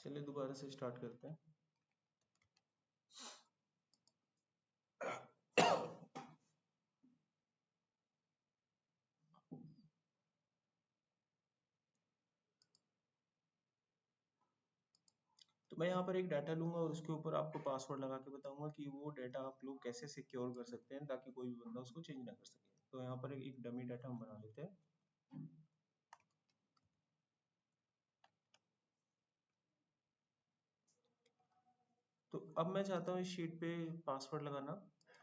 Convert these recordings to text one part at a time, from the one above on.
चलिए दोबारा से स्टार्ट करते हैं। तो मैं यहाँ पर एक डाटा लूंगा और उसके ऊपर आपको पासवर्ड लगा के बताऊंगा कि वो डाटा आप लोग कैसे सिक्योर कर सकते हैं ताकि कोई भी बंदा उसको चेंज ना कर सके। तो यहाँ पर एक डमी डाटा हम बना लेते हैं। तो अब मैं चाहता हूँ इस शीट पे पासवर्ड लगाना।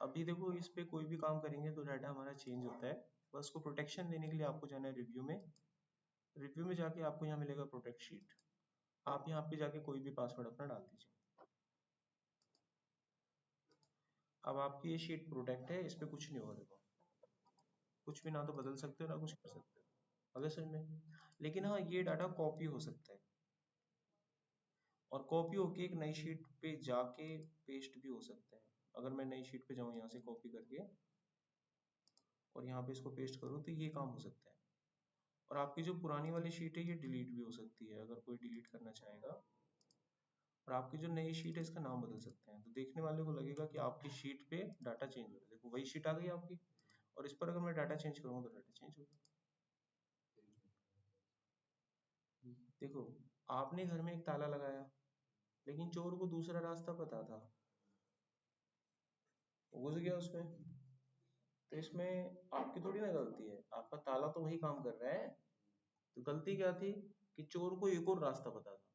अभी देखो इस पे कोई भी काम करेंगे तो डाटा हमारा चेंज होता है। बस उसको प्रोटेक्शन देने के लिए आपको जाना है रिव्यू में। रिव्यू में जाके आपको यहाँ मिलेगा प्रोटेक्ट शीट। आप यहाँ पे जाके कोई भी पासवर्ड अपना डाल दीजिए। अब आपकी ये शीट प्रोटेक्ट है, इस पे कुछ नहीं होगा। देखो कुछ भी ना तो बदल सकते हो ना कुछ कर सकते हो, अगर समझ में। लेकिन हाँ ये डाटा कॉपी हो सकता है और कॉपी होके एक नई शीट पे जाके पेस्ट भी हो सकता है। अगर मैं नई शीट पे जाऊँ यहाँ से कॉपी करके और यहाँ पे इसको पेस्ट करूँ तो ये काम हो सकता है। और आपकी जो पुरानी वाली शीट है ये डिलीट भी हो सकती है अगर कोई डिलीट करना चाहेगा। और आपकी जो नई शीट है इसका नाम बदल सकते हैं। तो देखने वाले को लगेगा कि आपकी शीट पे डाटा चेंज हो रहा है। देखो वही शीट आ गई आपकी और इस पर अगर मैं डाटा चेंज करूँगा तो डाटा चेंज हो गया। देखो आपने घर में एक ताला लगाया लेकिन चोर को दूसरा रास्ता पता था, वो घुस गया उसमें। तो इसमें आपकी थोड़ी ना गलती है, आपका ताला तो वही काम कर रहा है। तो गलती क्या थी कि चोर को एक और रास्ता पता था।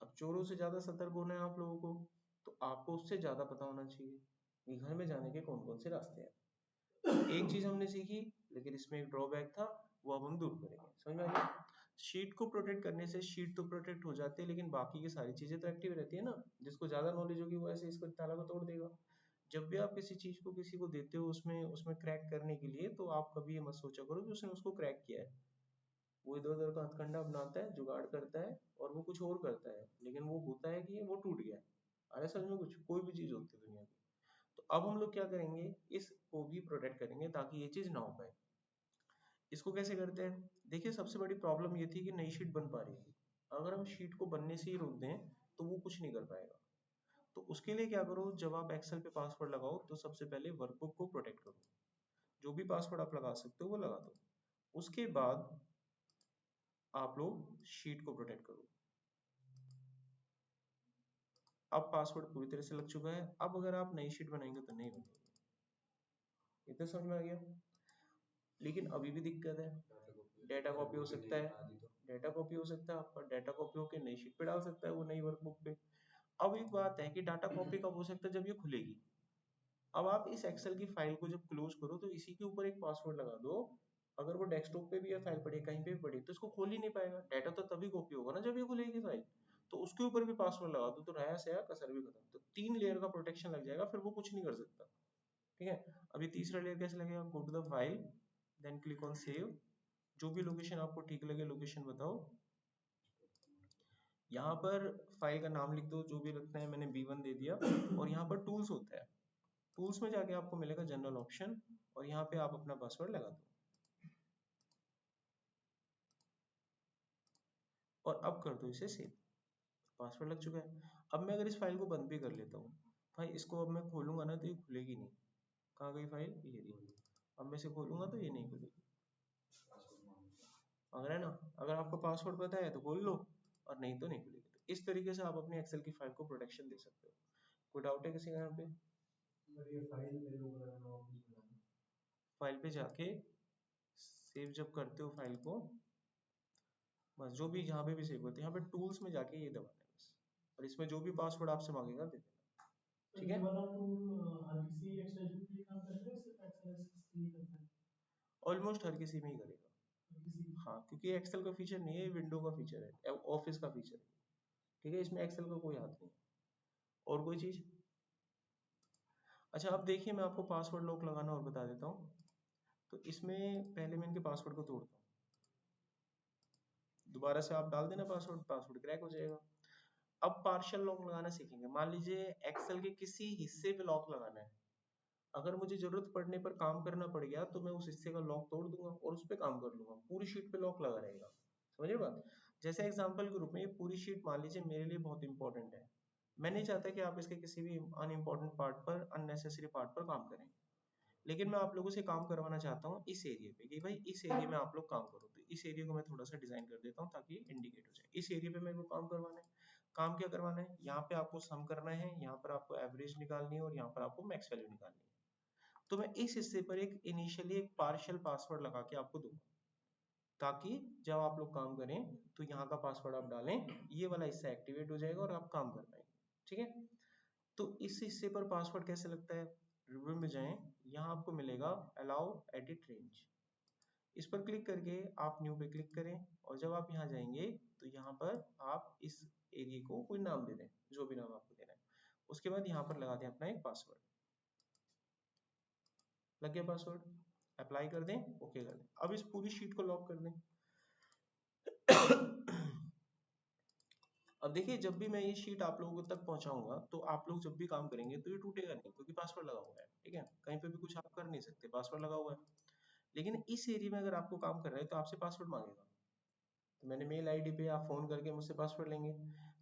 अब चोरों से ज्यादा सतर्क होना है आप लोगों को, तो आपको उससे ज्यादा पता होना चाहिए कि घर में जाने के कौन कौन से रास्ते हैं। एक चीज हमने सीखी लेकिन इसमें एक ड्रॉबैक था, वो अब हम दूर करेंगे। समझ में आ गया? शीट को प्रोटेक्ट करने से शीट तो प्रोटेक्ट हो जाती है लेकिन बाकी की सारी चीजें तो एक्टिव रहती है ना। जिसको ज्यादा नॉलेज होगी वो ऐसे इसको ताला को तोड़ देगा। जब भी आप किसी चीज को किसी को देते हो उसमें उसमें क्रैक करने के लिए, तो आप कभी ये मत सोचा करो कि उसने उसको क्रैक किया है। वो इधर उधर का हथकंडा बनाता है, जुगाड़ करता है और वो कुछ और करता है, लेकिन वो होता है कि वो टूट गया। अरे समझ में, कुछ कोई भी चीज होती है दुनिया की। तो अब हम लोग क्या करेंगे, इसको भी प्रोटेक्ट करेंगे ताकि ये चीज ना हो पाए। इसको कैसे करते हैं, देखिए सबसे बड़ी प्रॉब्लम ये थी कि नई शीट बन पा रही थी। अगर हम शीट को बनने से ही रोक दें तो वो कुछ नहीं कर पाएगा। तो उसके लिए क्या करो, जब आप एक्सेल पे पासवर्ड लगाओ तो सबसे पहले वर्कबुक को प्रोटेक्ट करो। जो भी पासवर्ड आप लगा सकते हो वो लगा दो। उसके बाद आप लोग शीट को प्रोटेक्ट करो। अब पासवर्ड पूरी तरह से लग चुका है। अब अगर आप नई शीट बनाएंगे तो नहीं बनेगी। इतना समझ में आ गया? लेकिन अभी भी दिक्कत है, डेटा कॉपी हो सकता है। डेटा कॉपी हो सकता है आपका, डेटा कॉपी होकर नई शीट पे डाल सकता है वो नई वर्कबुक पे। अब एक बात है कि डाटा कॉपी कब हो सकता है, जब ये खुलेगी। अब आप इस एक्सेल की फाइल को जब क्लोज करो तो इसी के ऊपर एक पासवर्ड लगा दो। अगर वो डेस्कटॉप पे भी या फाइल पड़ी कहीं पे भी पड़ी तो इसको खोल ही नहीं पाएगा। डाटा तो तभी कॉपी होगा ना जब ये खुलेगी फाइल। तो उसके ऊपर भी पासवर्ड लगा दो तो रहा से कसर भी खत्म। तो 3 लेयर का प्रोटेक्शन लग जाएगा, फिर वो कुछ नहीं कर सकता। ठीक है। अभी तीसरा लेयर कैसे लगेगा, go to the file, then click on save. जो भी लोकेशन आपको ठीक लगे लोकेशन बताओ। यहाँ पर फाइल का नाम लिख दो जो भी रखना है, मैंने B1 दे दिया। और यहाँ पर टूल्स होता है, टूल्स में जाके आपको मिलेगा जनरल ऑप्शन और यहाँ पे आप अपना पासवर्ड लगा दो। और अब कर दो इसे सेव। पासवर्ड लग चुका है। अब मैं अगर इस फाइल को बंद भी कर लेता हूँ, भाई इसको अब मैं खोलूंगा ना तो ये खुलेगी नहीं। कहाँ गई फाइल, ये रही। अब मैं इसे खोलूंगा तो ये नहीं खुलेगी। अगर है ना, अगर आपको पासवर्ड पता है तो खोल लो और नहीं तो नहीं खुलेगी। तो इस तरीके से आप अपने एक्सेल की फाइल को प्रोटेक्शन दे सकते हो। कोई डाउट है किसी का यहाँ पे? फाइल पे जाके सेव जब करते हो फाइल को, बस जो भी जहाँ पे भी सेव करते हो यहाँ पे टूल्स में जाके ये दबाना है बस। और इसमें जो भी पासवर्ड आपसे मांगेगा दे देना। ठीक है। ऑलमोस्ट हर किसी में ही करेगा। हाँ क्योंकि एक्सेल का फीचर नहीं है, विंडो का फीचर है, ऑफिस का फीचर है। ठीक है, इसमें एक्सेल का कोई हाथ नहीं है। और कोई चीज? अच्छा अब देखिए मैं आपको पासवर्ड लॉक लगाना और बता देता हूँ। तो इसमें पहले मैं इनके पासवर्ड को तोड़ता हूँ, दोबारा से आप डाल देना पासवर्ड, पासवर्ड क्रैक हो जाएगा। अब पार्शियल लॉक लगाना सीखेंगे। मान लीजिए एक्सेल के किसी हिस्से पे लॉक लगाना है, अगर मुझे जरूरत पड़ने पर काम करना पड़ गया तो मैं उस हिस्से का लॉक तोड़ दूंगा और उस पर काम कर लूंगा, पूरी शीट पे लॉक लगा रहेगा। समझिए बात? जैसे एग्जांपल के रूप में ये पूरी शीट मान लीजिए मेरे लिए बहुत इंपॉर्टेंट है, मैं नहीं चाहता कि आप इसके किसी भी अनइम्पोर्टेंट पार्ट पर, अननेसेसरी पार्ट पर काम करें, लेकिन मैं आप लोगों से काम करवाना चाहता हूँ इस एरिया पे कि भाई इस एरिया में आप लोग काम करो। तो इस एरिया को मैं थोड़ा सा डिजाइन कर देता हूँ ताकि इंडिकेट हो जाए इस एरिया पे मेरे को काम करवाना है। काम क्या करवाना है, यहाँ पे आपको सम करना है, यहाँ पर आपको एवरेज निकालनी है और यहाँ पर आपको मैक्स वैल्यू निकालनी है। तो मैं इस हिस्से पर एक इनिशियली एक पार्शियल पासवर्ड लगा के आपको दूंगा, ताकि जब आप लोग काम करें तो यहाँ का पासवर्ड आप डालें, ये वाला हिस्सा एक्टिवेट हो जाएगा और आप काम कर पाएंगे। ठीक है, तो इस हिस्से पर पासवर्ड कैसे लगता है, रिव्यू में जाएं, यहाँ आपको मिलेगा अलाउ एडिट रेंज, इस पर क्लिक करके आप न्यू पे क्लिक करें और जब आप यहाँ जाएंगे तो यहाँ पर आप इस एरिया को कोई नाम दे दें, जो भी नाम आपको देना है। उसके बाद यहाँ पर लगा दें अपना एक पासवर्ड, लग गया पासवर्ड, अप्लाई कर दें, ओके कर दें। अब इस पूरी शीट को लॉक कर दें। अब देखिए जब भी मैं ये शीट आप लोगों तक पहुंचाऊंगा तो आप लोग जब भी काम करेंगे तो ये टूटेगा नहीं, क्योंकि पासवर्ड लगा हुआ है। ठीक है, कहीं पे भी कुछ आप कर नहीं सकते, पासवर्ड लगा हुआ है। लेकिन इस एरिया में अगर आपको काम कर रहे हैं तो आपसे पासवर्ड मांगेगा, तो मैंने मेल आईडी पे आप फोन करके मुझसे पासवर्ड लेंगे,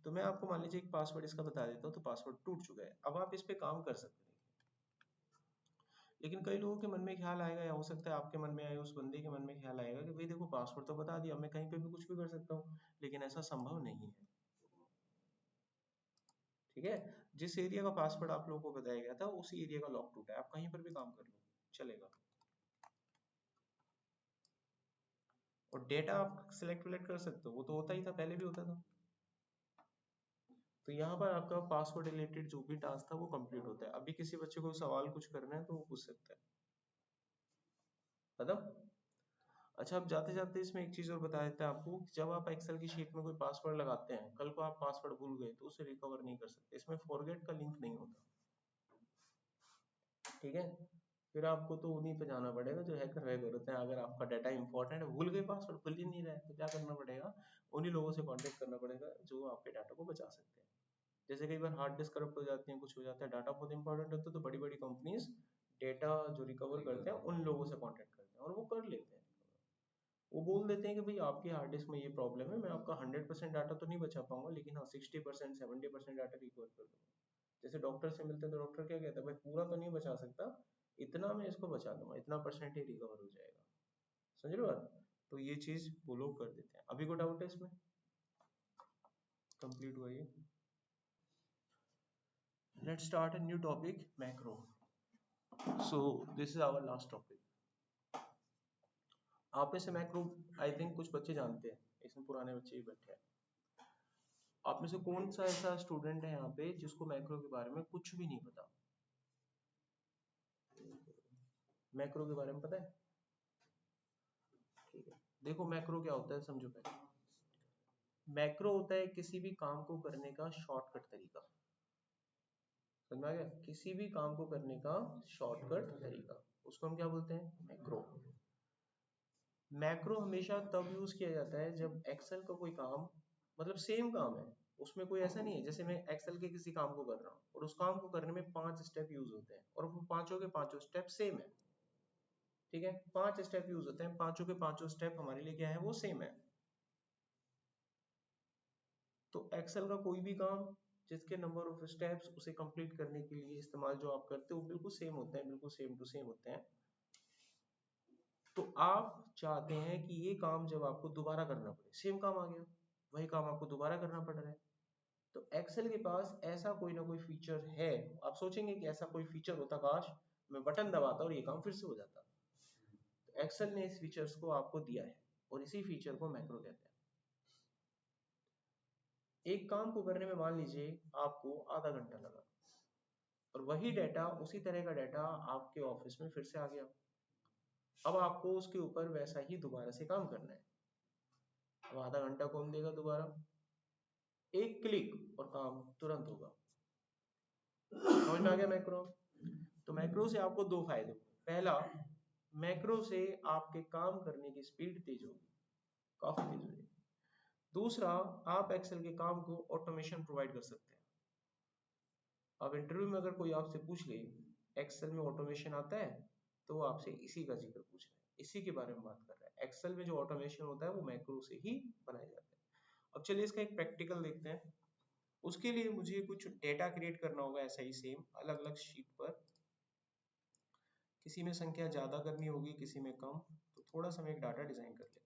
तो मैं आपको मान लीजिए एक पासवर्ड इसका बता देता हूँ, तो पासवर्ड टूट चुका है। अब आप इस पे काम कर सकते हैं। लेकिन कई लोगों के मन में ख्याल आएगा, या हो सकता है आपके मन में आए, उस बंदे के मन में ख्याल आएगा कि भाई देखो पासवर्ड तो बता दिया, मैं कहीं पे भी कुछ भी कर सकता हूँ, लेकिन ऐसा संभव नहीं है। ठीक है, जिस एरिया का पासवर्ड आप लोगों को बताया गया था उसी एरिया का लॉक टूटा है, आप कहीं पर भी काम कर लो चलेगा। और डेटा आप सिलेक्ट विलेक्ट कर सकते हो, वो तो होता ही था, पहले भी होता था। तो यहाँ पर आपका पासवर्ड रिलेटेड जो भी टास्क था वो कंप्लीट होता है। अभी किसी बच्चे को सवाल कुछ करना है तो वो पूछ सकता है, मतलब। अच्छा, अब जाते जाते इसमें एक चीज और बता देते हैं आपको, जब आप एक्सेल की शीट में कोई पासवर्ड लगाते हैं, कल को आप पासवर्ड भूल गए तो उसे रिकवर नहीं कर सकते, इसमें फॉरगेट का लिंक नहीं होता। ठीक है, फिर आपको तो उन्हीं पे जाना पड़ेगा जो हैकर वैकर होते हैं। अगर आपका डाटा इंपॉर्टेंट है, भूल गए पासवर्ड, भूल ही नहीं रहा है, तो क्या करना पड़ेगा, उन्हीं लोगों से कांटेक्ट करना पड़ेगा जो आपके डाटा को बचा सकते हैं। जैसे कई बार हार्ड डिस्क करप्ट हो जाती है, कुछ हो जाता है, डाटा बहुत इंपॉर्टेंट होता है, तो बड़ी बड़ी कंपनीज डेटा जो रिकवर करते हैं उन लोगों से कांटेक्ट करते हैं और वो कर लेते हैं। वो बोल देते हैं कि भाई आपकी हार्ड डिस्क में ये प्रॉब्लम है, मैं आपका 100% डाटा तो नहीं बचा पाऊंगा, लेकिन हाँ 60% 70% डाटा रिकवर कर दूंगा। जैसे डॉक्टर से मिलते हैं तो डॉक्टर क्या कहता है, भाई पूरा तो नहीं बचा सकता, इतना मैं इसको बचा दूंगा, इतना परसेंट ही रिकवर हो जाएगा। समझ रहे हो बात, तो ये चीज वो लोग कर देते हैं। अभी कोई डाउट है इसमें, कंप्लीट हुआ ये। Let's start a new topic, macro. So this is our last topic. आप में से मैक्रो आई थिंक कुछ बच्चे जानते हैं, इसमें पुराने बच्चे ही बैठे हैं। आप में से कौन सा ऐसा स्टूडेंट है यहाँ पे जिसको मैक्रो के बारे में कुछ भी नहीं पता? मैक्रो के बारे में पता है? ठीक है, देखो मैक्रो क्या होता है समझो पहले। मैक्रो होता है किसी भी काम को करने का शॉर्टकट तरीका। समझ में आ गया, किसी भी काम को करने का शॉर्टकट तरीका, उसको हम क्या बोलते हैं, मैक्रो। मैक्रो हमेशा तब यूज किया जाता है जब एक्सेल का कोई काम, मतलब सेम काम है, उसमें कोई ऐसा नहीं है, जैसे मैं एक्सेल के किसी काम को कर रहा हूँ और उस काम को करने में 5 स्टेप यूज होते हैं और वो पांचों के पांचों स्टेप सेम है। ठीक है, 5 स्टेप यूज होते हैं, पांचों के पांचों स्टेप हमारे लिए क्या है, वो सेम है। तो एक्सेल का कोई भी काम जिसके नंबर ऑफ स्टेप्स उसे कंप्लीट करने के लिए इस्तेमाल जो आप करते हो बिल्कुल सेम होते हैं, बिल्कुल सेम टू सेम होते हैं। तो आप चाहते हैं कि ये काम जब आपको दोबारा करना पड़े, सेम काम आ गया, वही काम आपको दोबारा करना पड़ रहा है, तो एक्सेल के पास ऐसा कोई ना कोई फीचर है। आप सोचेंगे कि ऐसा कोई फीचर होता, काश मैं बटन दबाता और ये काम फिर से हो जाता। तो एक्सेल ने इस फीचर्स को आपको दिया है और इसी फीचर को मैक्रो कहते हैं। एक काम को करने में मान लीजिए आपको आधा घंटा लगा और वही डाटा, उसी तरह का डाटा आपके ऑफिस में फिर से आ गया। अब आपको उसके ऊपर वैसा ही दोबारा से काम करना है। अब आधा घंटा कौन देगा दोबारा, एक क्लिक और काम तुरंत होगा। समझ में आ गया मैक्रो। तो मैक्रो से आपको दो फायदे होंगे। पहला, मैक्रो से आपके काम करने की स्पीड तेज होगी, काफी तेज हो जाएगी। दूसरा, आप एक्सेल के काम को ऑटोमेशन प्रोवाइड कर सकते हैं। अब इंटरव्यू में अगर कोई आपसे पूछ ले एक्सेल में ऑटोमेशन आता है, तो वो आपसे इसी का जिक्र पूछ रहा है, इसी के बारे में बात कर रहा है। एक्सेल में जो ऑटोमेशन होता है वो मैक्रो से ही बनाया जाता है। अब चलिए इसका एक प्रैक्टिकल देखते हैं। उसके लिए मुझे कुछ डेटा क्रिएट करना होगा, ऐसा ही सेम अलग अलग शीट पर। किसी में संख्या ज्यादा करनी होगी, किसी में कम। तो थोड़ा सा मैं एक डाटा डिजाइन कर लेता हूँ।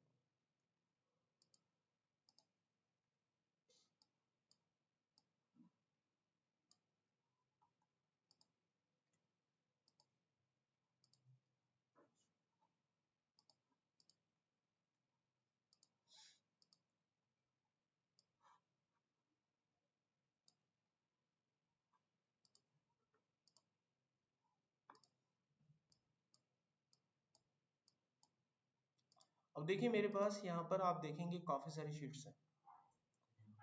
अब देखिए मेरे पास यहाँ पर आप देखेंगे काफी सारी शीट्स हैं।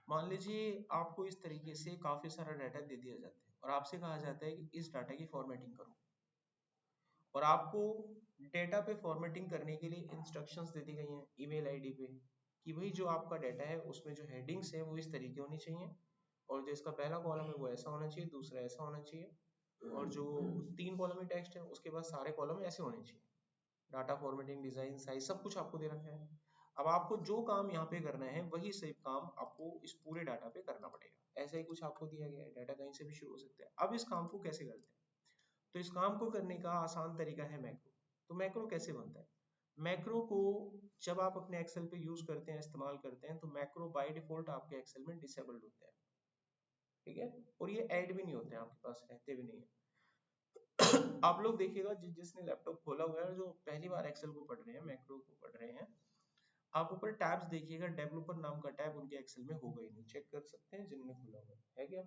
मान लीजिए आपको इस तरीके से काफी सारा डाटा दे दिया जाता है और आपसे कहा जाता है कि इस डाटा की फॉर्मेटिंग करो, और आपको डेटा पे फॉर्मेटिंग करने के लिए इंस्ट्रक्शंस दे दी गई हैं ईमेल आईडी पे कि भाई जो आपका डाटा है उसमें जो हेडिंग्स है वो इस तरीके होनी चाहिए, और जो इसका पहला कॉलम है वो ऐसा होना चाहिए, दूसरा ऐसा होना चाहिए, और जो 3 कॉलम में टेक्स्ट है उसके बाद सारे कॉलम ऐसे होने चाहिए। डाटा फॉर्मेटिंग, डिजाइन, साइज, सब कुछ आपको दे रखा है। अब आपको जो काम यहाँ पे करना है वही सेम काम आपको इस पूरे डाटा पे करना पड़ेगा। ऐसा ही कुछ आपको दिया गया है, डाटा कहीं से भी शुरू हो सकता है। अब इस काम को कैसे करते हैं? तो इस काम को करने का आसान तरीका है मैक्रो। तो मैक्रो कैसे बनता है? मैक्रो को जब आप अपने एक्सेल पे यूज करते हैं, इस्तेमाल करते हैं, तो मैक्रो बाय डिफॉल्ट आपके एक्सेल में डिसेबल्ड होते हैं, ठीक है, और ये ऐड भी नहीं होते हैं, आपके पास रहते भी नहीं है। आप लोग देखिएगा जिसने लैपटॉप खोला हुआ है, जो पहली बार एक्सेल को पढ़ रहे हैं, मैक्रो को पढ़ रहे हैं, आप ऊपर टैब्स देखिएगा, डेवलपर नाम का टैब उनके एक्सेल में होगा ही नहीं। चेक कर सकते हैं जिन्होंने खुला हुआ है क्या?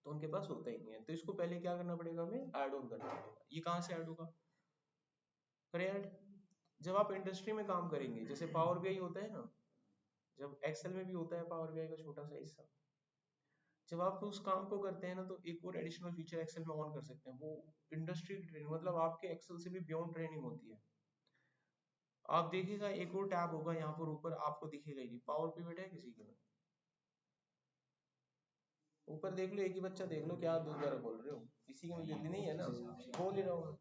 तो उनके पास होता ही नहीं है। तो इसको पहले क्या करना पड़ेगा, हमें ऐड ऑन करना पड़ेगा। ये कहाँ से ऐड होगा? करें ऐड। जब आप इंडस्ट्री में काम करेंगे, जैसे पावर बीआई होता है ना, जब एक्सेल में भी होता है पावर बीआई का छोटा सा हिस्सा, जब आप उस काम को करते हैं ना, तो एक और एडिशनल फीचर एक्सेल में ऑन कर सकते हैं, वो इंडस्ट्री ट्रेनिंग, मतलब आपके एक्सेल से भी बियॉन्ड ट्रेनिंग होती है। आप देखिएगा एक और टैब होगा यहाँ पर ऊपर, आपको दिखेगा ही नहीं। पावर पिवट है किसी के में? ऊपर देख लो, एक ही बच्चा देख लो, क्या दोबारा बोल रहे हो? किसी के में जल्दी नहीं है ना, बोल ही रहा हूँ।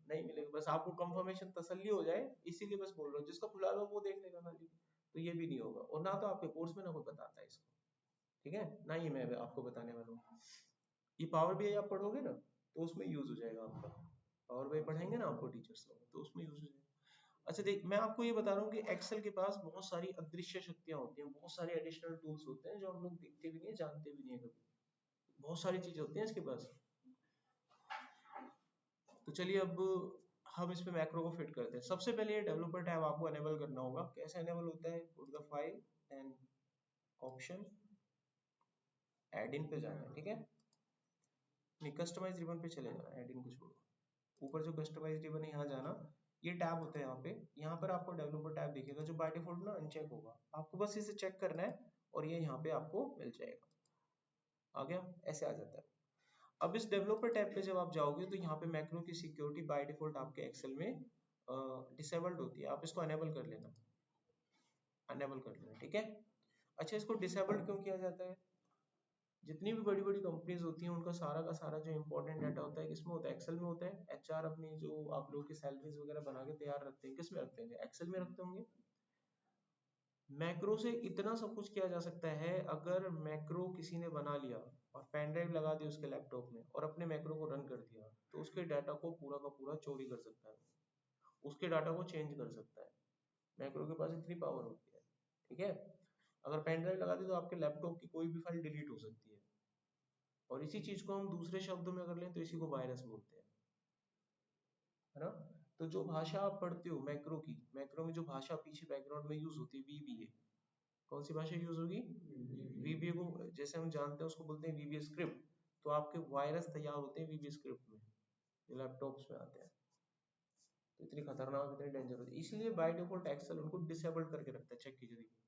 नहीं मिलेगा, बस आपको कंफर्मेशन, तसल्ली हो जाए, इसीलिए बस बोल रहा हूँ। जिसका खुला हुआ वो देख लेगा खाली। तो ये भी नहीं होगा, और ना तो आपके कोर्स में ना कोई बताता है इसको, ठीक है ना, ये मैं आपको बताने वाला हूँ। ये पावर बीआई आप पढ़ोगे ना, तो उसमें यूज हो जाएगा आपका। पावर बीआई पढ़ाएंगे ना आपको टीचर्स लोग, तो उसमें यूज हो जाएगा। अच्छा देख, मैं आपको ये बता रहा हूँ कि एक्सेल के पास बहुत सारी अदृश्य शक्तियां होती हैं, बहुत सारे एडिशनल टूल्स होते हैं जो हम लोग देखते भी नहीं है, जानते भी नहीं है कभी। बहुत सारी चीजें होती हैं इसके पास। तो चलिए अब हम इस पे मैक्रो को फिट करते हैं। सबसे पहले ये डेवलपर टैब आपको अनेबल करना होगा। कैसे अनेबल होता है? Go to the file and option, add in पे जाना है, ठीक है। नहीं, कस्टमाइज रिबन पे चले जाना, ऐड इन को छोड़ो। ऊपर जो कस्टमाइज रिबन है यहाँ जाना, ये टैब होता है यहाँ पे। यहाँ पर आपको डेवलपर टैब दिखेगा जो बाय डिफॉल्ट ना अनचेक होगा, आपको बस इसे चेक करना है और ये यहाँ पे आपको मिल जाएगा। आ गया, ऐसे आ जाता है। अब इस डेवलपर टैब पे जब आप जाओगे तो यहाँ पे मैक्रो की सिक्योरिटी बाय डिफॉल्ट आपके एक्सेल में डिसेबल्ड होती है, आप इसको अनेबल कर लेना, अनेबल कर लेना, ठीक है। अच्छा, इसको डिसेबल्ड क्यों किया जाता है? जितनी भी बड़ी बड़ी कंपनीज होती हैं उनका सारा का सारा जो इंपॉर्टेंट डाटा होता है किसमें होता है? एक्सेल में होता है। एचआर अपनी जो आप लोगों की सैलरीज वगैरह बना के तैयार रखते हैं, किस में रखते हैं? एक्सेल में रखते होंगे। मैक्रो से इतना सब कुछ किया जा सकता है। अगर मैक्रो किसी ने बना लिया और पेन ड्राइव लगा दी उसके लैपटॉप में और अपने मैक्रो को रन कर दिया, तो उसके डाटा को पूरा का पूरा चोरी कर सकता है, उसके डाटा को चेंज कर सकता है। मैक्रो के पास इतनी पावर होती है, ठीक है। अगर पेन ड्राइव लगा दी तो आपके लैपटॉप की कोई भी फाइल डिलीट हो सकती है। और इसी चीज को हम दूसरे शब्दों में अगर लें तो इसी को वायरस बोलते हैं, है ना। तो जो भाषा आप पढ़ते हो मैक्रो की, मैक्रो में जो भाषा पीछे बैकग्राउंड में यूज होती है, वीबीए, कौन सी भाषा यूज होगी? वीबीए को जैसे हम जानते हैं उसको बोलते हैं वीबीए स्क्रिप्ट। तो आपके वायरस तैयार होते हैं वीबीए स्क्रिप्ट में, जो लैपटॉप्स में आते हैं। तो इतनी खतरनाक, इतनी डेंजर होती है, इसलिए बाय डिफॉल्ट एक्सेल उनको डिसेबल्ड करके रखता है। चेक कीजिए, देखिए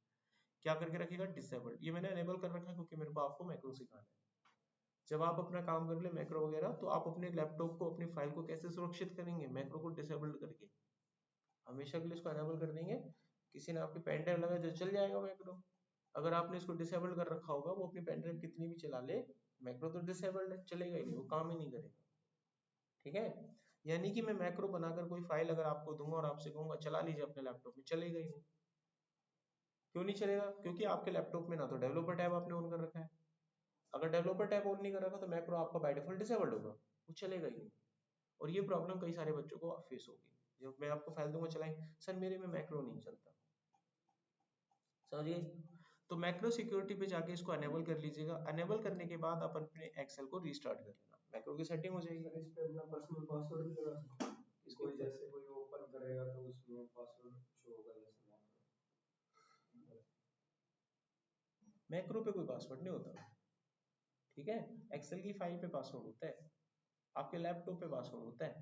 क्या करके रखेगा, डिसेबल्ड। ये मैंने अनेबल कर रखा है क्योंकि मेरे को आपको मैक्रो सिखाना है। जब आप अपना काम कर ले मैक्रो वगैरह, तो आप अपने लैपटॉप को, अपनी फाइल को कैसे सुरक्षित करेंगे? मैक्रो को डिसेबल्ड करके हमेशा के लिए इसको अनेबल कर देंगे। किसी ने आपकी पेन ड्राइव लगाई तो चल जाएगा मैक्रो। अगर आपने इसको डिसेबल्ड कर रखा होगा, वो अपनी पेन ड्राइव कितनी भी चला ले, मैक्रो तो डिसेबल्ड है, चलेगा ही नहीं, वो काम ही नहीं करेगा, ठीक है। यानी कि मैं मैक्रो बनाकर कोई फाइल अगर आपको दूंगा और आपसे कहूंगा चला लीजिए अपने लैपटॉप में, चलेगा ही नहीं। क्यों नहीं चलेगा? क्योंकि आपके लैपटॉप में ना तो डेवलपर टैब आपने ऑन कर रखा है। अगर डेवलपर टैब ऑन नहीं कर रखा तो मैक्रो आपका बाय डिफॉल्ट डिसेबल्ड होगा, वो चलेगा ही नहीं। और ये प्रॉब्लम कई सारे बच्चों को फेस होगी। जब मैं आपको फाइल दूंगा चलाएं, सर मेरे में मैक्रो नहीं चलता, समझिए। तो मैक्रो सिक्योरिटी पे जाके इसको अनेबल कर लीजिएगा। अनेबल करने के बाद आप अपने एक्सेल को रीस्टार्ट कर लेना, मैक्रो की सेटिंग हो जाएगी। इस पे अपना पर्सनल पासवर्ड भी लगा सकते हैं। कोई जैसे कोई ओपन करेगा तो उसमें पासवर्ड शो होगा, जैसे मैक्रो पे कोई पासवर्ड नहीं होता, ठीक है। एक्सेल की फाइल पे पासवर्ड होता है, आपके लैपटॉप पे पासवर्ड होता है।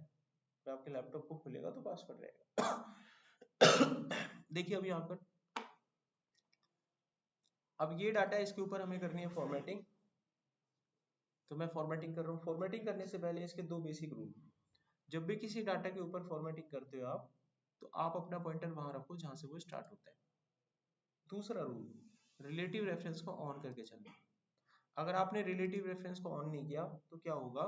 जब आपके लैपटॉप को खुलेगा तो पासवर्ड रहेगा। देखिए अभी यहाँ पर, अब ये डाटा है, इसके ऊपर हमें करनी है फॉर्मेटिंग। तो मैं फॉर्मेटिंग कर रहा हूँ। फॉर्मेटिंग करने से पहले इसके दो बेसिक रूल। जब भी किसी डाटा के ऊपर फॉर्मेटिंग करते हो आप, तो आप अपना पॉइंटर वहां रखो जहां से वो स्टार्ट होता है। दूसरा रूल, रिलेटिव रेफरेंस को ऑन करके चलना। अगर आपने रिलेटिव रेफरेंस को ऑन नहीं किया तो क्या होगा,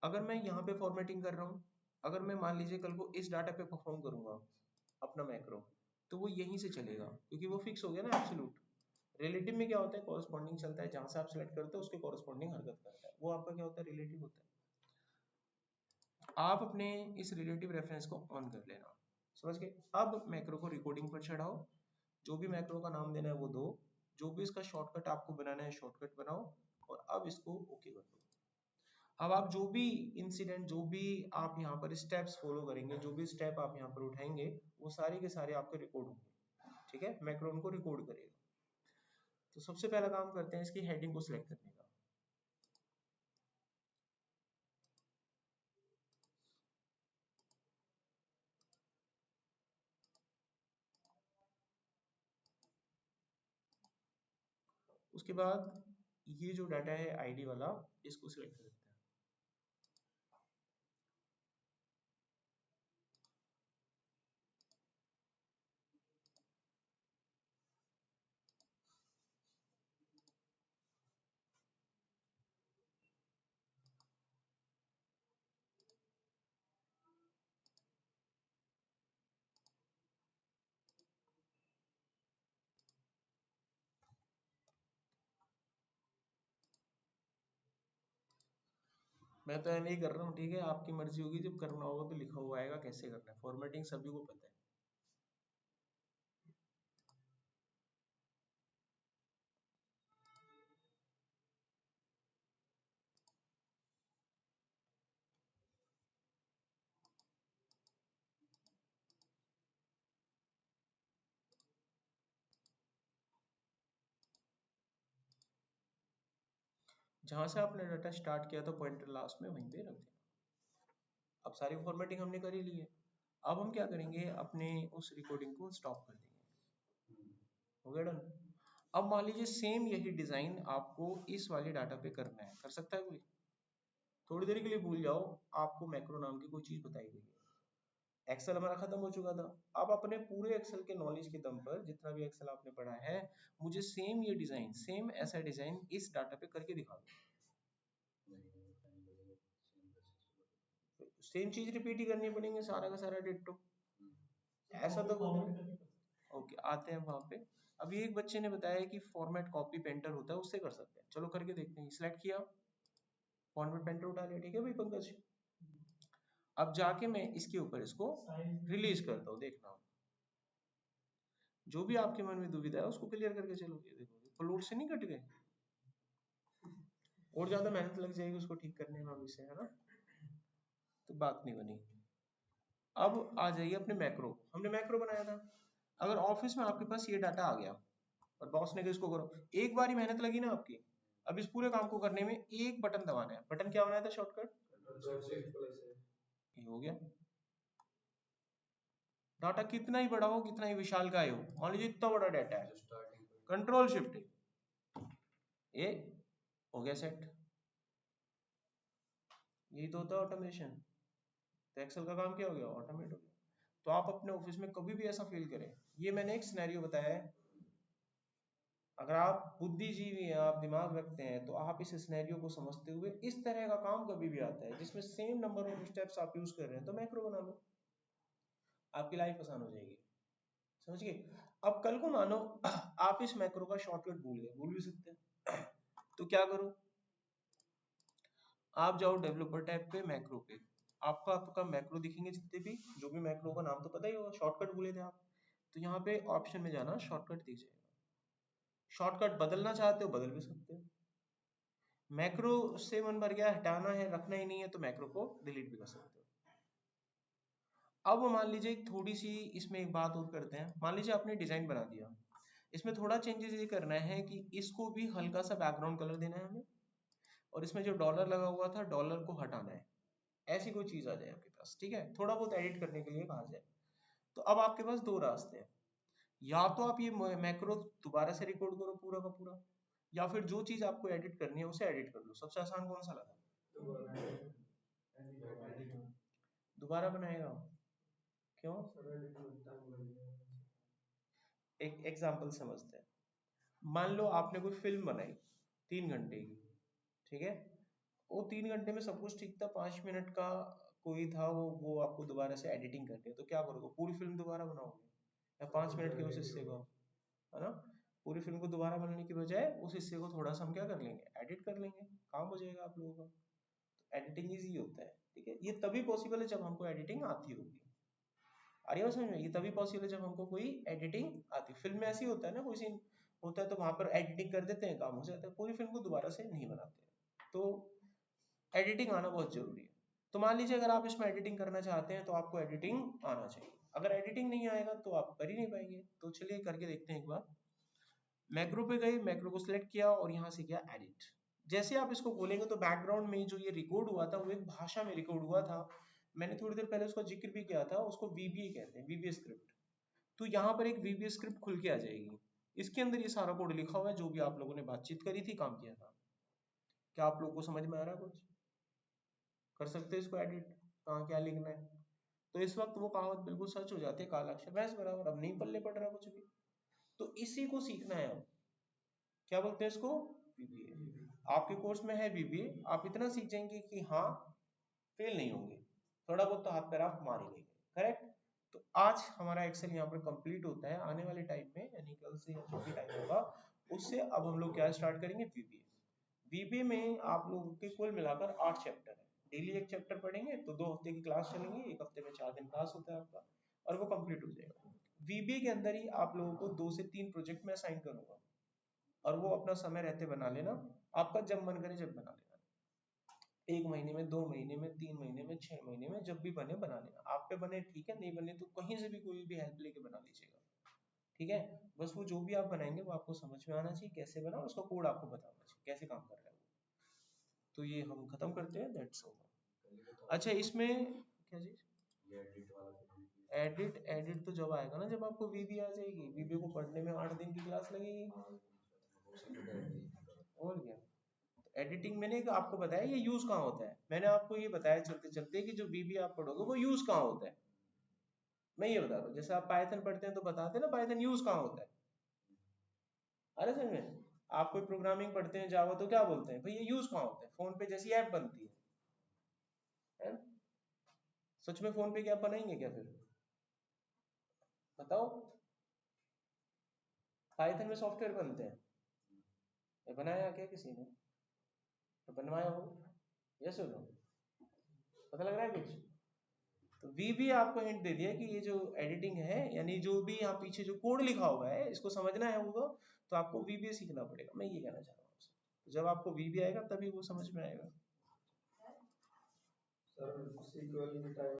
अगर मैं यहाँ पे फॉर्मेटिंग कर रहा हूँ, अगर मैं मान लीजिए कल को इस डाटा पे परफॉर्म करूंगा अपना मैक्रो, तो वो यहीं से चलेगा क्योंकि वो फिक्स हो गया ना एब्सोल्यूट। रिलेटिव में क्या होता है, कॉरस्पॉन्डिंग चलता है, जहां से आप सिलेक्ट करते हो उसके कॉरस्पॉन्डिंग हरकत करता है, वो आपका क्या होता है, रिलेटिव होता है। आप अपने इस रिलेटिव रेफरेंस को ऑन कर लेना, समझ गए। अब मैक्रो को रिकॉर्डिंग पर चढ़ाओ, जो भी मैक्रो का नाम देना है वो दो, जो भी इसका शॉर्टकट आपको बनाना है शॉर्टकट बनाओ, और अब इसको ओके कर दो। अब आप जो भी इंसिडेंट, जो भी आप यहाँ पर स्टेप्स फॉलो करेंगे, जो भी स्टेप आप यहाँ पर उठाएंगे, वो सारे के सारे आपके रिकॉर्ड होंगे, ठीक है। मैक्रो उनको रिकॉर्ड करेगा। तो सबसे पहला काम करते हैं इसकी हेडिंग को सिलेक्ट करने का। उसके बाद ये जो डाटा है आईडी वाला, इसको सिलेक्ट करते हैं। मैं तो ऐसे ही कर रहा हूँ, ठीक है, आपकी मर्जी होगी, जब करना होगा तो लिखा हुआ आएगा कैसे करना है। फॉर्मेटिंग सभी को पता है। जहां से आपने डाटा स्टार्ट किया था पॉइंटर लास्ट में वहीं पे रख देना। अब सारी फॉर्मेटिंग हमने कर ही ली है। अब हम क्या करेंगे, अपने उस रिकॉर्डिंग को स्टॉप कर देंगे। हो गया डन। अब मान लीजिए सेम यही डिजाइन आपको इस वाले डाटा पे करना है, कर सकता है कोई? थोड़ी देर के लिए भूल जाओ, आपको मैक्रो नाम की कोई चीज बताई गई है। एक्सेल हमारा खत्म हो चुका था। अब अपने पूरे एक्सेल के नॉलेज के दम पर, जितना भी एक्सेल आपने पढ़ा है, मुझे सेम ये डिजाइन, सेम ऐसा डिजाइन इस डाटा पे करके दिखा दो। सेम चीज रिपीट ही करनी पड़ेंगे, सारा का सारा डिट्टो। ऐसा तो ओके, आते हैं वहां पे। अभी एक बच्चे ने बताया कि फॉर्मेट कॉपी पेंटर होता है, उससे कर सकते हैं। चलो करके देखते हैं। सिलेक्ट किया, फॉर्मेट पेंटर उठा लिया, ठीक है भाई पंकज। अब जाके मैं इसके ऊपर इसको रिलीज करता हूँ, देखना जो भी आपके मन में दुविधा है उसको क्लियर करके चलो। ये देखो फ्लोट से नहीं कट गए, और ज्यादा मेहनत लग जाएगी उसको ठीक करने में अभी से, है ना, तो बात नहीं बनी। अब आ जाइए अपने मैक्रो। हमने मैक्रो बनाया था। अगर ऑफिस में आपके पास ये डाटा आ गया और बॉस ने कहा इसको करो, एक बार ही मेहनत लगी ना आपकी। अब इस पूरे काम को करने में एक बटन दबाना है। बटन क्या बनाया था शॉर्टकट, ये हो गया। डाटा कितना ही बड़ा हो, कितना ही विशाल का हो, मान लीजिए इतना बड़ा डाटा है, कंट्रोल शिफ्ट ये हो गया सेट। यही तो होता है ऑटोमेशन। तो एक्सेल का काम क्या हो गया, ऑटोमेट हो गया। तो आप अपने ऑफिस में कभी भी ऐसा फील करें, ये मैंने एक सिनेरियो बताया है। अगर आप बुद्धिजीवी हैं, आप दिमाग रखते हैं, तो आप इस सिनेरियो को समझते हुए इस तरह का काम कभी भी आता है जिसमें सेम नंबर ऑफ स्टेप्स आप यूज कर रहे हैं, तो मैक्रो बना लो, आपकी लाइफ आसान हो जाएगी, समझ गए। अब कल को मानो आप इस मैक्रो का शॉर्टकट भूल गए, भूल भी सकते हैं, तो क्या करो, आप जाओ डेवलपर टैब पे, मैक्रो पे, आपका मैक्रो दिखेंगे जितने भी, जो भी मैक्रो का नाम तो पता ही होगा, शॉर्टकट भूले थे आप, तो यहाँ पे ऑप्शन में जाना, शॉर्टकट दीजिएगा, शॉर्टकट बदलना चाहते हो बदल भी सकते हो, मैक्रो से मन भर गया, हटाना है, रखना ही नहीं है, तो मैक्रो को डिलीट भी कर सकते हो। अब मान लीजिए थोड़ी सी इसमें एक बात और करते हैं, मान लीजिए आपने डिजाइन बना दिया, इसमें थोड़ा चेंजेस ये करना है कि इसको भी हल्का सा बैकग्राउंड कलर देना है हमें, और इसमें जो डॉलर लगा हुआ था डॉलर को हटाना है, ऐसी कोई चीज आ जाए आपके पास, ठीक है, थोड़ा बहुत एडिट करने के लिए कहा जाए। तो अब आपके पास दो रास्ते हैं, या तो आप ये मैक्रो दोबारा से रिकॉर्ड करो पूरा का पूरा, या फिर जो चीज आपको एडिट करनी है उसे एडिट कर लो। सबसे आसान कौन सा लगा? दोबारा बनाएगा, क्यों? एक एग्जांपल समझते हैं, मान लो आपने कोई फिल्म बनाई 3 घंटे की, ठीक है, वो 3 घंटे में सब कुछ ठीक था, 5 मिनट का कोई था वो आपको दोबारा से एडिटिंग करनी है, तो क्या करोगे, पूरी फिल्म दोबारा बनाओगे या 5 मिनट के उस हिस्से को, है ना? पूरी फिल्म को दोबारा बनाने की बजाय उस हिस्से को थोड़ा सा हम क्या कर लेंगे, एडिट कर लेंगे, काम हो जाएगा आप लोगों का। तो एडिटिंग इजी होता है, ठीक है, ये तभी पॉसिबल है जब हमको एडिटिंग आती होगी। आ रही है समझ में? ये तभी पॉसिबल है जब हमको कोई एडिटिंग आती है। फिल्म में ऐसे ही होता है ना, कोई सीन होता है तो वहां पर एडिटिंग कर देते हैं, काम हो जाता है, पूरी फिल्म को दोबारा से नहीं बनाते हैं। तो एडिटिंग आना बहुत जरूरी है। तो मान लीजिए अगर आप इसमें एडिटिंग करना चाहते हैं तो आपको एडिटिंग आना चाहिए, अगर एडिटिंग नहीं आएगा तो आप कर ही नहीं पाएंगे। तो चलिए करके देखते हैं एक बार। मैक्रो पे गए, मैक्रो को सिलेक्ट किया और यहाँ से किया एडिट। जैसे आप इसको खोलेंगे तो बैकग्राउंड में जो ये रिकॉर्ड हुआ था वो एक भाषा में रिकॉर्ड हुआ था, मैंने थोड़ी देर पहले उसका जिक्र भी किया था, उसको वीबीए कहते हैं, वीबीए स्क्रिप्ट। तो यहाँ पर एक वीबीए स्क्रिप्ट खुल के आ जाएगी, इसके अंदर ये सारा कोड लिखा हुआ है जो भी आप लोगों ने बातचीत करी थी, काम किया था। क्या आप लोगों को समझ में आ रहा है? कुछ कर सकते हैं इसको एडिट, कहाँ क्या लिखना है। तो इस वक्त वो कहावत बिल्कुल सच हो जाती है, काला अक्षर भैंस बराबर, अब नहीं पल्ले पड़ रहा कुछ भी। तो इसी को सीखना है अब, क्या बोलते हैं इसको, बीबीए। आपके कोर्स में है बीबीए, आप इतना सीख जाएंगे कि हाँ फेल नहीं होंगे, थोड़ा बहुत तो हाथ पैर आप मार ही लेंगे, करेक्ट। तो आज हमारा एक्सेल यहाँ पर कंप्लीट होता है, आने वाले टाइम में यानी कल से या जो भी टाइम होगा उससे अब हम लोग क्या स्टार्ट करेंगे, बीबीए। बीबीए में आप लोगों के कुल मिलाकर 8 चैप्टर है, डेली एक चैप्टर पढ़ेंगे तो 2 हफ्ते की क्लास चलेंगी, एक हफ्ते में 4 दिन क्लास होता है आपका, और वो कंप्लीट हो जाएगा। बीबीए के अंदर ही आप लोगों को 2 से 3 प्रोजेक्ट में असाइन करूंगा, और वो अपना समय रहते बना लेना, आपका जब मन करे जब बना लेना, 1 महीने में, 2 महीने में, 3 महीने में, 6 महीने में, जब भी बने बना लेना। आप पे बने ठीक है, नहीं बने तो कहीं से भी कोई भी हेल्प लेके बना लीजिएगा, ठीक है। बस वो जो भी आप बनाएंगे वो आपको समझ में आना चाहिए कैसे बना, उसका कोड आपको बताना चाहिए कैसे काम कर रहा है वो। तो ये हम खत्म करते हैं, दैट्स ऑल। अच्छा इसमें क्या चीज, एडिट, एडिट तो जब आएगा ना जब आपको वीबी आ जाएगी, वीबी को पढ़ने में 8 दिन की क्लास लगेगी, और क्या। एडिटिंग मैंने आपको बताया ये यूज कहाँ होता है, मैंने आपको ये बताया चलते चलते कि जो बीबी आप पढ़ोगे वो यूज कहाँ होता है। मैं ये बता रहा हूँ, जैसे आप पाइथन पढ़ते हैं तो बताते हैं ना पाइथन यूज कहाँ होता है, अरे समझ में। आप कोई प्रोग्रामिंग पढ़ते हैं जावा तो क्या बोलते हैं, भाई ये यूज कहाँ होता है, फोन पे जैसी ऐप बनती है ना? सच में फोन पे क्या बनाएंगे क्या फिर, बताओ। पाइथन में सॉफ्टवेयर बनते हैं, ये बनाया क्या किसी ने, तो बनवाया हो, यस नो, पता लग रहा है कुछ। तो वी भी आपको हिंट दे दिया कि ये जो एडिटिंग है यानी जो भी यहाँ पीछे जो कोड लिखा हुआ है इसको समझना है होगा, तो आपको वीबीए सीखना पड़ेगा, मैं ये कहना चाह रहा हूँ आपसे। तो जब आपको वीबीए आएगा तभी वो समझ में आएगा। Sir sequel type